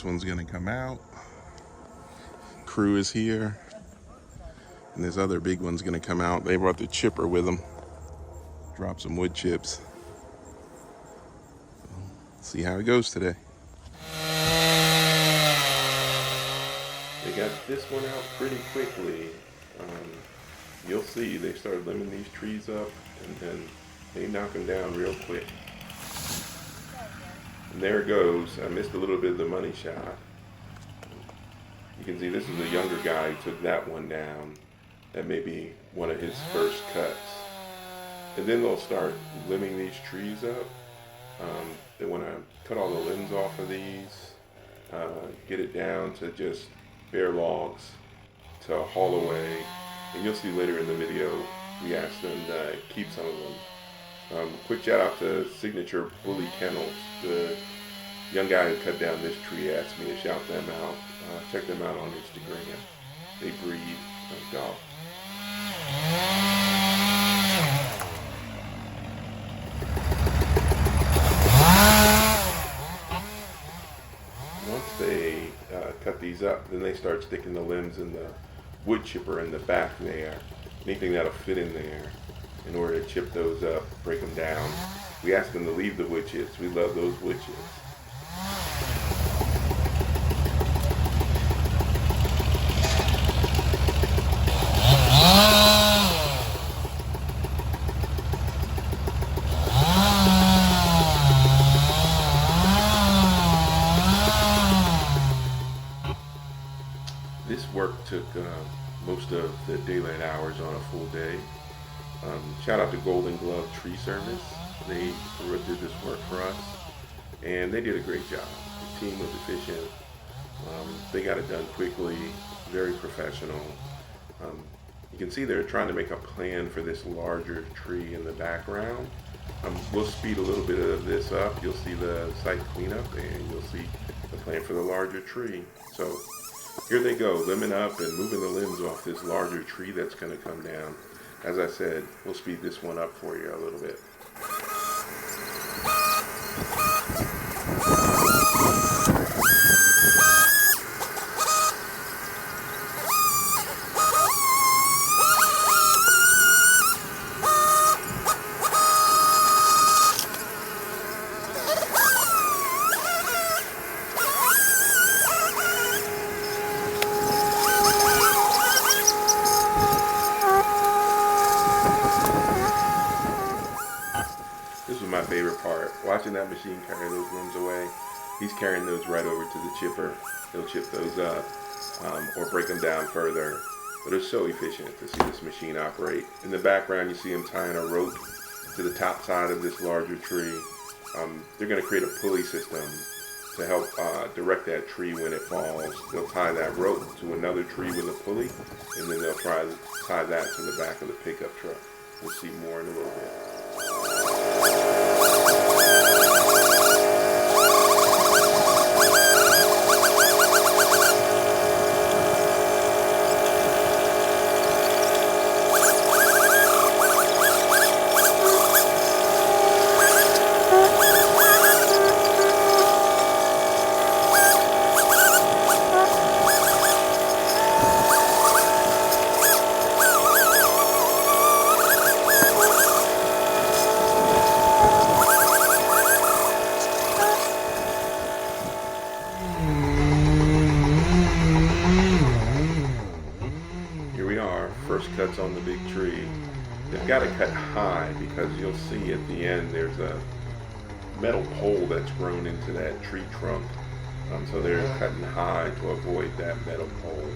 This one's gonna come out. Crew is here. And this other big one's gonna come out. They brought the chipper with them. Drop some wood chips. See how it goes today. They got this one out pretty quickly. You'll see they started limbing these trees up and then they knock them down real quick. And there it goes. I missed a little bit of the money shot. You can see this is a younger guy who took that one down. That may be one of his first cuts. And then they'll start limbing these trees up. They want to cut all the limbs off of these, get it down to just bare logs to haul away. And you'll see later in the video, we asked them to keep some of them. Quick shout out to Signature Bully Kennels. The young guy who cut down this tree asked me to shout them out. Check them out on Instagram. They breed dogs. Once they cut these up, then they start sticking the limbs in the wood chipper in the back there. Anything that'll fit in there in order to chip those up, break them down. We ask them to leave the wood chips. We love those wood chips. This work took most of the daylight hours on a full day. Shout out to Golden Glove Tree Service. They did this work for us, and they did a great job. The team was efficient. They got it done quickly, very professional. You can see they're trying to make a plan for this larger tree in the background. We'll speed a little bit of this up. You'll see the site cleanup, and you'll see the plan for the larger tree. So here they go, limbing up and moving the limbs off this larger tree that's going to come down. As I said, we'll speed this one up for you a little bit. My favorite part, watching that machine carry those limbs away. He's carrying those right over to the chipper. He'll chip those up or break them down further. But it's so efficient to see this machine operate. In the background, you see him tying a rope to the top side of this larger tree. They're going to create a pulley system to help direct that tree when it falls. They'll tie that rope to another tree with a pulley, and then they'll tie that to the back of the pickup truck. We'll see more in a little bit. First cuts on the big tree. They've got to cut high because you'll see at the end there's a metal pole that's grown into that tree trunk. So they're cutting high to avoid that metal pole.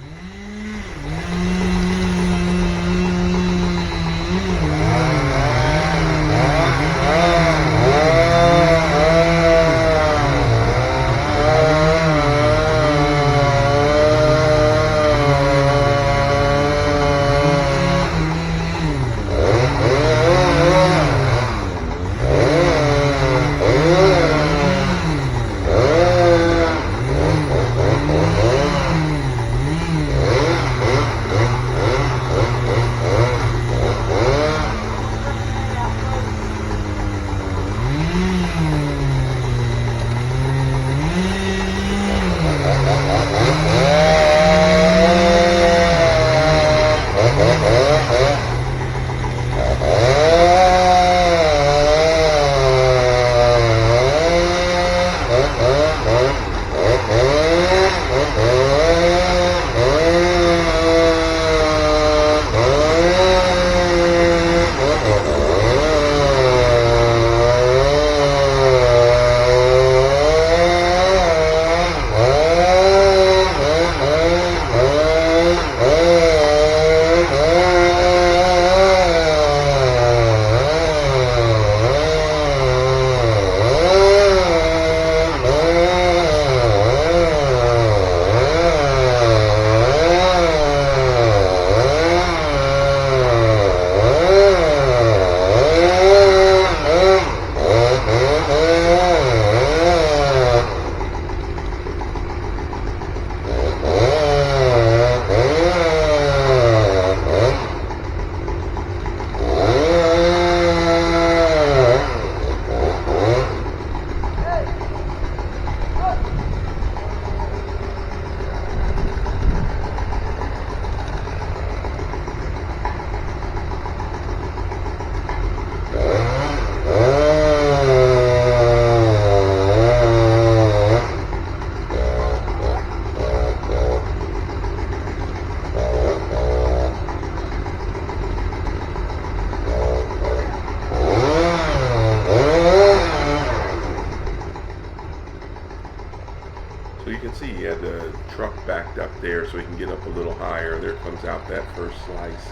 there so he can get up a little higher. There comes out that first slice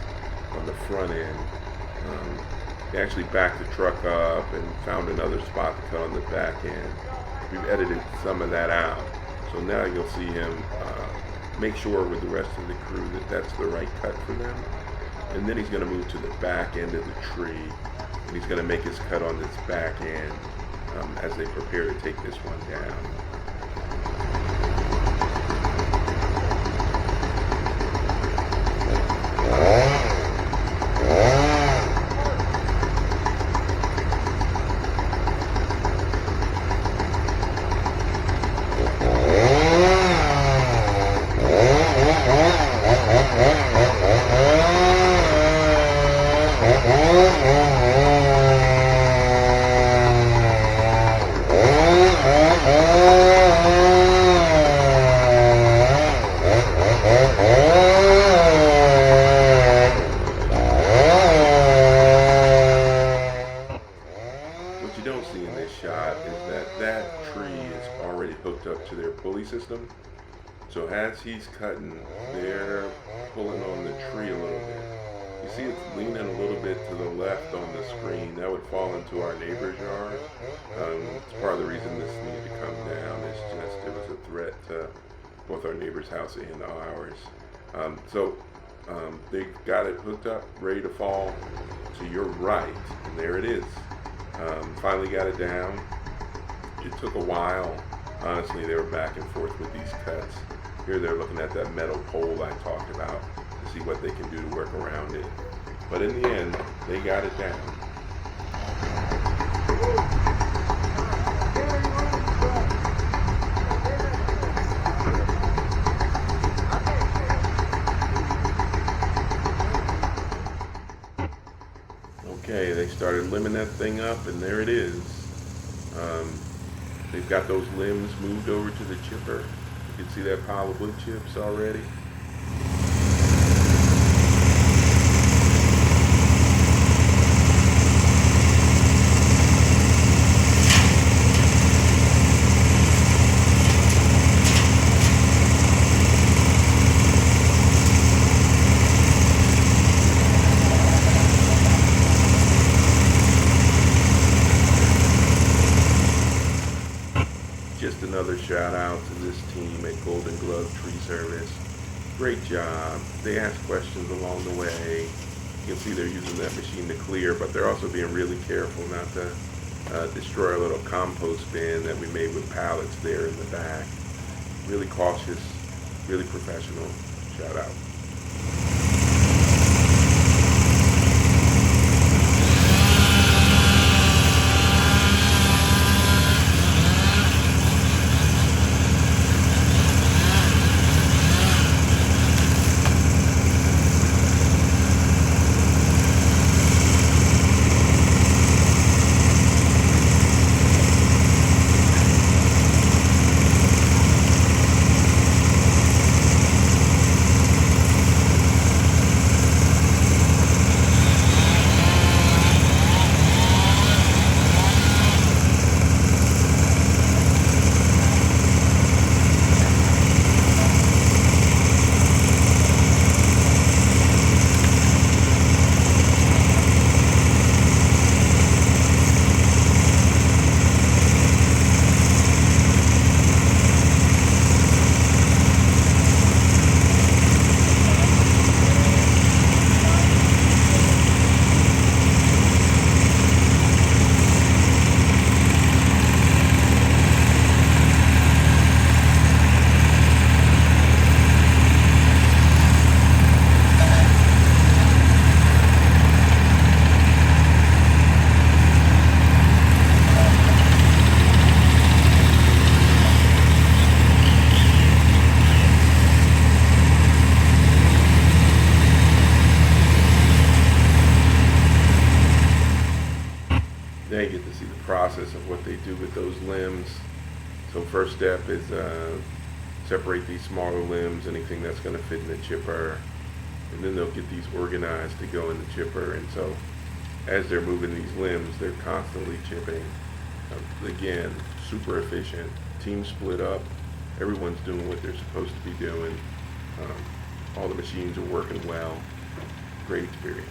on the front end. They actually backed the truck up and found another spot to cut on the back end. We've edited some of that out. So now you'll see him make sure with the rest of the crew that that's the right cut for them. And then he's going to move to the back end of the tree, and he's going to make his cut on this back end as they prepare to take this one down. What you don't see in this shot is that that tree is already hooked up to their pulley system. So as he's cutting, they're pulling on the tree a little bit. You see it's leaning a little bit to the left on the screen. That would fall into our neighbor's yard. It's part of the reason this needed to come down. It's just, it was a threat to both our neighbor's house and ours. They got it hooked up, ready to fall to your right, and there it is. Finally got it down. It took a while. Honestly, they were back and forth with these cuts. Here they're looking at that metal pole I talked about to see what they can do to work around it. But in the end, they got it down. Okay, they started limbing that thing up, and there it is. They've got those limbs moved over to the chipper. You can see that pile of wood chips already. Just another shout out to this team at Golden Glove Tree Service. Great job. They ask questions along the way. You can see they're using that machine to clear, but they're also being really careful not to destroy a little compost bin that we made with pallets there in the back. Really cautious, really professional. Shout out. Now you get to see the process of what they do with those limbs. So first step is separate these smaller limbs, anything that's going to fit in the chipper, and then they'll get these organized to go in the chipper. And so as they're moving these limbs, they're constantly chipping. Again, super efficient. Team split up. Everyone's doing what they're supposed to be doing. All the machines are working well. Great experience.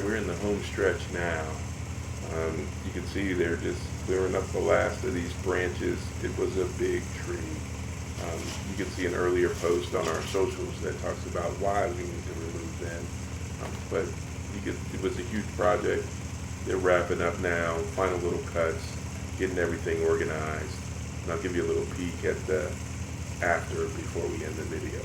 We're in the home stretch now. You can see they're just clearing up the last of these branches. It was a big tree. You can see an earlier post on our socials that talks about why we need to remove them. But it was a huge project. They're wrapping up now, final little cuts, getting everything organized. And I'll give you a little peek at the after before we end the video.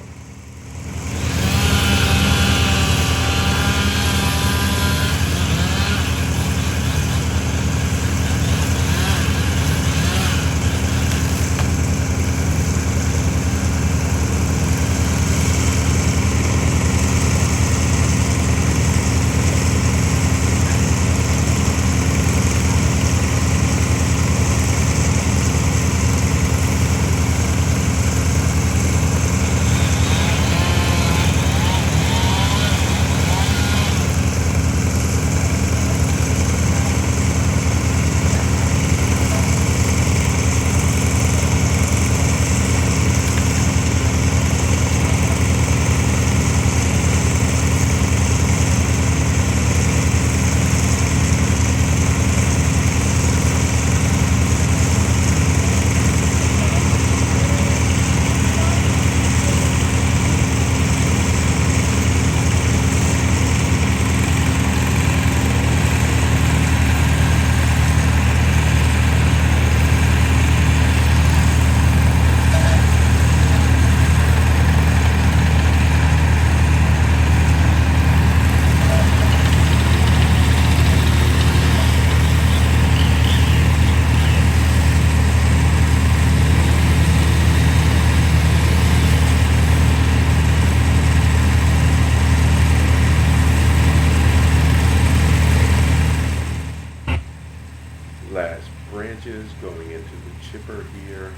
Last branches going into the chipper here,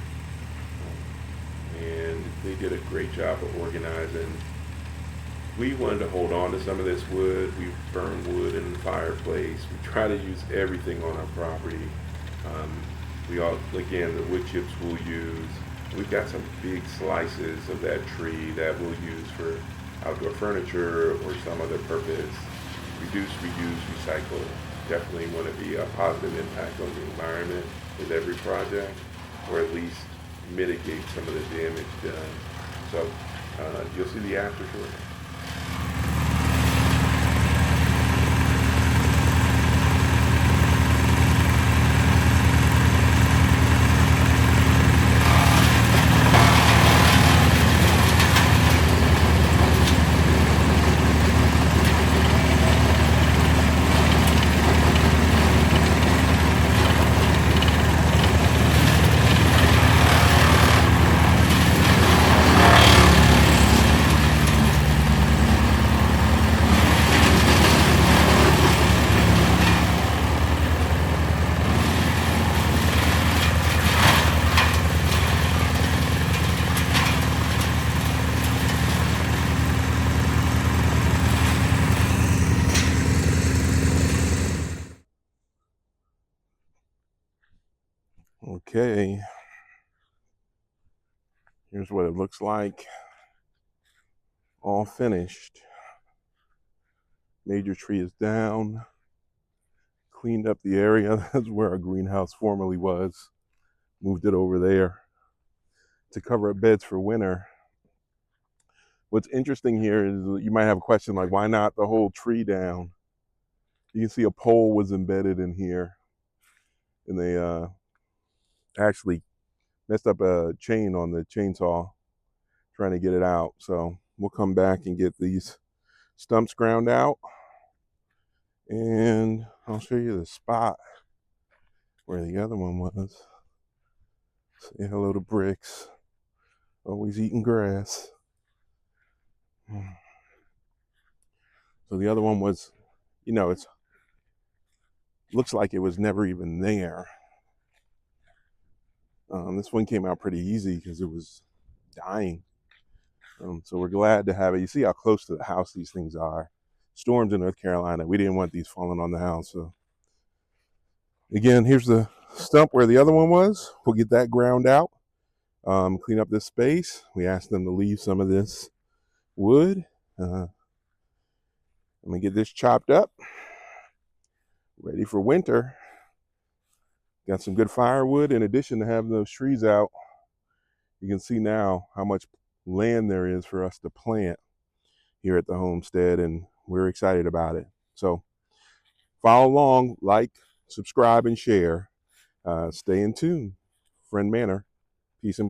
and they did a great job of organizing. We wanted to hold on to some of this wood. We burn wood in the fireplace. We try to use everything on our property. Again, the wood chips we'll use. We've got some big slices of that tree that we'll use for outdoor furniture or some other purpose. Reduce, reuse, recycle. Definitely want to be a positive impact on the environment with every project, or at least mitigate some of the damage done. So you'll see the after shortly. Okay, here's what it looks like, all finished. Major tree is down, cleaned up the area. That's where our greenhouse formerly was. Moved it over there to cover up beds for winter. What's interesting here is you might have a question like, why not the whole tree down? You can see a pole was embedded in here, and they actually messed up a chain on the chainsaw trying to get it out. So we'll come back and get these stumps ground out, and I'll show you the spot where the other one was. Say hello to Bricks, always eating grass. So the other one was, it looks like it was never even there. This one came out pretty easy because it was dying. So we're glad to have it. You see how close to the house these things are. Storms in North Carolina. We didn't want these falling on the house. So again, here's the stump where the other one was. We'll get that ground out. Clean up this space. We asked them to leave some of this wood. I'm gonna get this chopped up, ready for winter. Got some good firewood in addition to having those trees out. You can see now how much land there is for us to plant here at the homestead, and we're excited about it. So follow along, like, subscribe, and share. Stay in tune. Friend Manor. Peace and